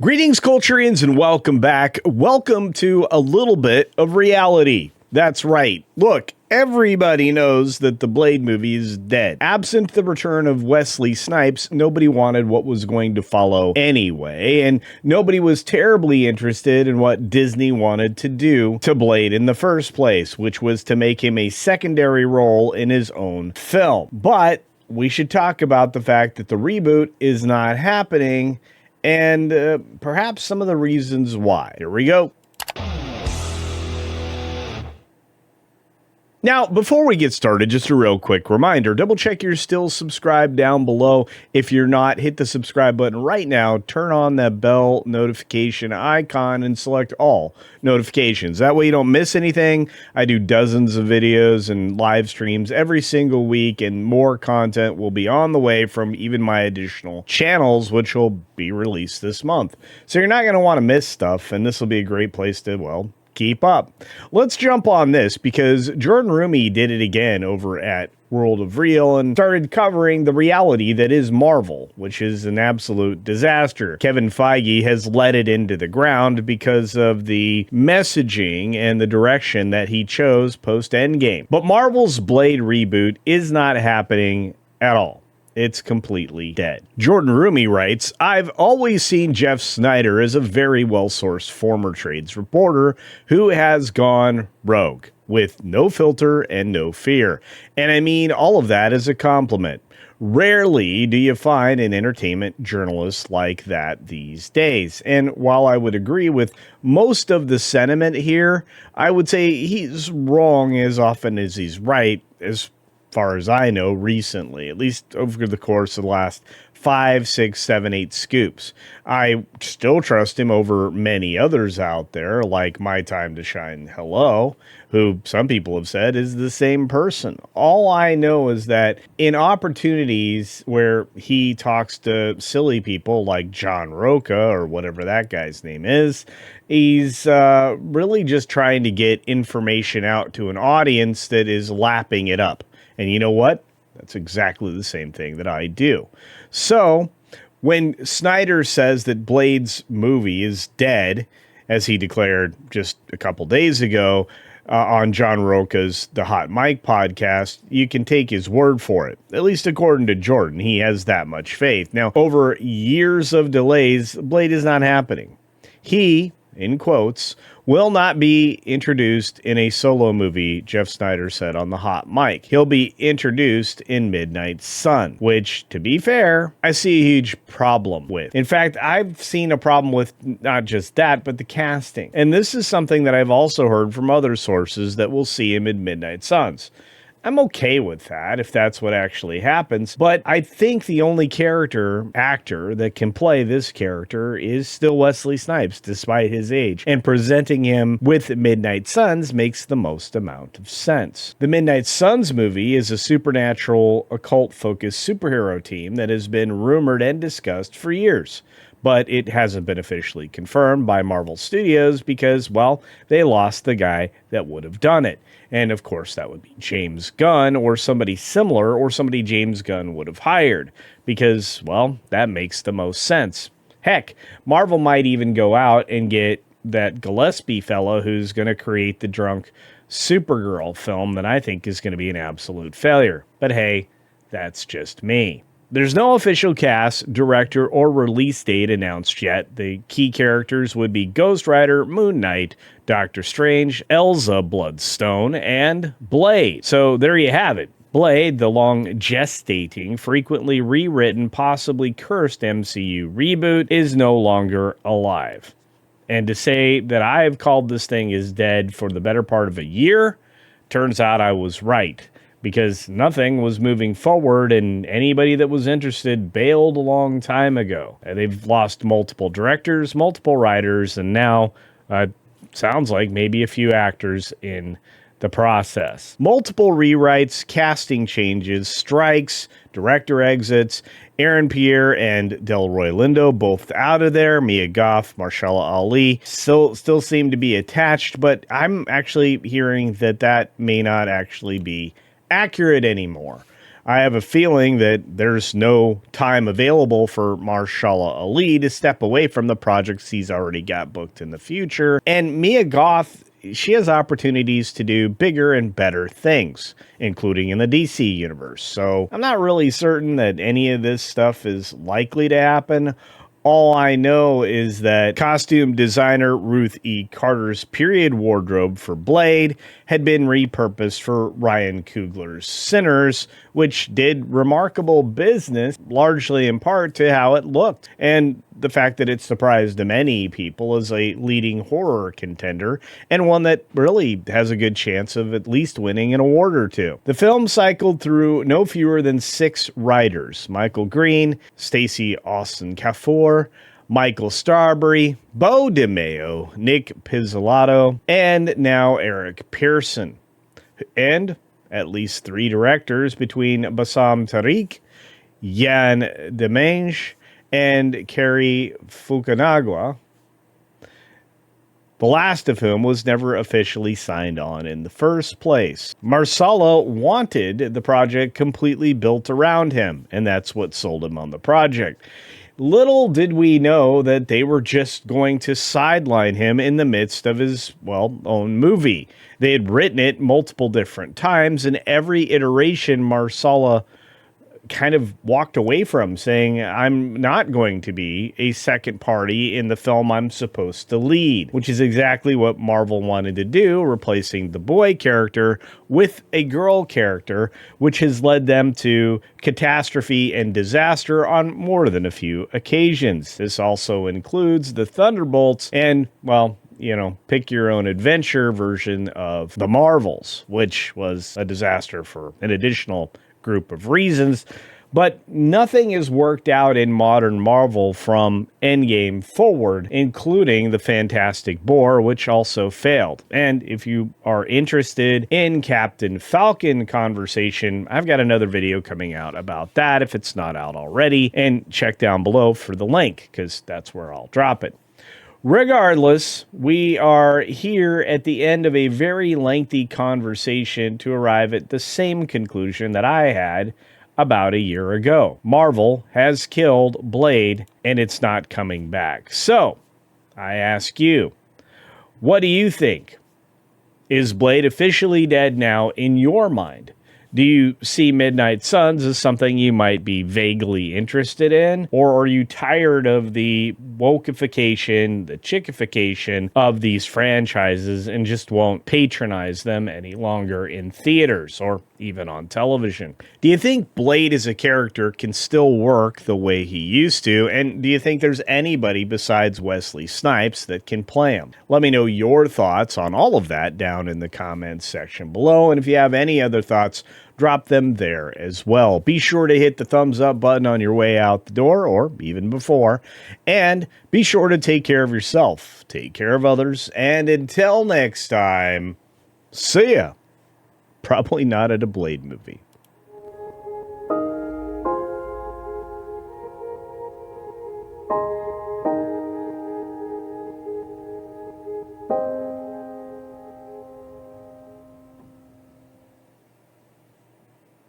Greetings, Culturians, and welcome back. Welcome to a little bit of reality. That's right. Look, everybody knows that the Blade movie is dead. Absent the return of Wesley Snipes, nobody wanted what was going to follow anyway, and nobody was terribly interested in what Disney wanted to do to Blade in the first place, which was to make him a secondary role in his own film. But we should talk about the fact that the reboot is not happening, and perhaps some of the reasons why. Here we go. Now, before we get started, just a real quick reminder, double check you're still subscribed down below. If you're not, hit the subscribe button right now, turn on that bell notification icon and select all notifications. That way you don't miss anything. I do dozens of videos and live streams every single week, and more content will be on the way from even my additional channels, which will be released this month. So you're not going to want to miss stuff, and this will be a great place to, well, keep up. Let's jump on this because Jordan Rumi did it again over at World of Real and started covering the reality that is Marvel, which is an absolute disaster. Kevin Feige has let it into the ground because of the messaging and the direction that he chose post-Endgame. But Marvel's Blade reboot is not happening at all. It's completely dead. Jordan Rumi writes, I've always seen Jeff Sneider as a very well-sourced former trades reporter who has gone rogue with no filter and no fear. And I mean all of that as a compliment. Rarely do you find an entertainment journalist like that these days. And while I would agree with most of the sentiment here, I would say he's wrong as often as he's right, as far as I know, recently, at least over the course of the last 5, 6, 7, 8 scoops. I still trust him over many others out there, like My Time to Shine Hello, who some people have said is the same person. All I know is that in opportunities where he talks to silly people like John Roca or whatever that guy's name is, he's really just trying to get information out to an audience that is lapping it up. And you know what? That's exactly the same thing that I do. So when Sneider says that Blade's movie is dead, as he declared just a couple days ago on John Roca's The Hot Mic podcast, you can take his word for it. At least according to Jordan, he has that much faith. Now, over years of delays, Blade is not happening. He, in quotes, will not be introduced in a solo movie, Jeff Sneider said on The Hot Mic. He'll be introduced in Midnight Sun, which, to be fair, I see a huge problem with. In fact, I've seen a problem with not just that, but the casting. And this is something that I've also heard from other sources that we'll see him in Midnight Suns. I'm okay with that if that's what actually happens, but I think the only actor that can play this character is still Wesley Snipes, despite his age, and presenting him with Midnight Suns makes the most amount of sense. The Midnight Suns movie is a supernatural, occult-focused superhero team that has been rumored and discussed for years. But it hasn't been officially confirmed by Marvel Studios because, well, they lost the guy that would have done it. And of course, that would be James Gunn or somebody similar or somebody James Gunn would have hired because, well, that makes the most sense. Heck, Marvel might even go out and get that Gillespie fella who's going to create the drunk Supergirl film that I think is going to be an absolute failure. But hey, that's just me. There's no official cast, director, or release date announced yet. The key characters would be Ghost Rider, Moon Knight, Doctor Strange, Elsa Bloodstone, and Blade. So there you have it. Blade, the long gestating, frequently rewritten, possibly cursed MCU reboot, is no longer alive. And to say that I've called this thing is dead for the better part of a year, turns out I was right. Because nothing was moving forward and anybody that was interested bailed a long time ago. They've lost multiple directors, multiple writers, and now sounds like maybe a few actors in the process. Multiple rewrites, casting changes, strikes, director exits, Pierre and Delroy Lindo both out of there. Mia Goth, Mahershala Ali still seem to be attached, but I'm actually hearing that may not actually be accurate anymore. I have a feeling that there's no time available for Mahershala Ali to step away from the projects he's already got booked in the future. And Mia Goth, she has opportunities to do bigger and better things, including in the DC universe. So I'm not really certain that any of this stuff is likely to happen. All I know is that costume designer Ruth E. Carter's period wardrobe for Blade had been repurposed for Ryan Coogler's Sinners, which did remarkable business, largely in part to how it looked, and the fact that it surprised many people as a leading horror contender, and one that really has a good chance of at least winning an award or two. The film cycled through no fewer than 6 writers: Michael Green, Stacy Osei-Kuffour, Michael Starrbury, Beau DeMayo, Nick Pizzolatto, and now Eric Pearson. And at least 3 directors between Bassam Tariq, Yann Demange, and Cary Fukunaga, the last of whom was never officially signed on in the first place. Mahershala wanted the project completely built around him, and that's what sold him on the project. Little did we know that they were just going to sideline him in the midst of his, own movie. They had written it multiple different times, and every iteration Mahershala kind of walked away from, saying, I'm not going to be a second party in the film I'm supposed to lead, which is exactly what Marvel wanted to do, replacing the boy character with a girl character, which has led them to catastrophe and disaster on more than a few occasions. This also includes the Thunderbolts and, pick your own adventure version of the Marvels, which was a disaster for an additional group of reasons. But nothing has worked out in modern Marvel from Endgame forward, including the Fantastic Four, which also failed. And if you are interested in Captain Falcon conversation, I've got another video coming out about that if it's not out already, and check down below for the link, because that's where I'll drop it. Regardless, we are here at the end of a very lengthy conversation to arrive at the same conclusion that I had about a year ago. Marvel has killed Blade, and it's not coming back. So, I ask you, what do you think? Is Blade officially dead now in your mind? Do you see Midnight Suns as something you might be vaguely interested in? Or are you tired of the wokeification, the chickification of these franchises and just won't patronize them any longer in theaters or even on television? Do you think Blade as a character can still work the way he used to? And do you think there's anybody besides Wesley Snipes that can play him? Let me know your thoughts on all of that down in the comments section below. And if you have any other thoughts, drop them there as well. Be sure to hit the thumbs up button on your way out the door or even before. And be sure to take care of yourself, take care of others, and until next time, see ya. Probably not at a Blade movie.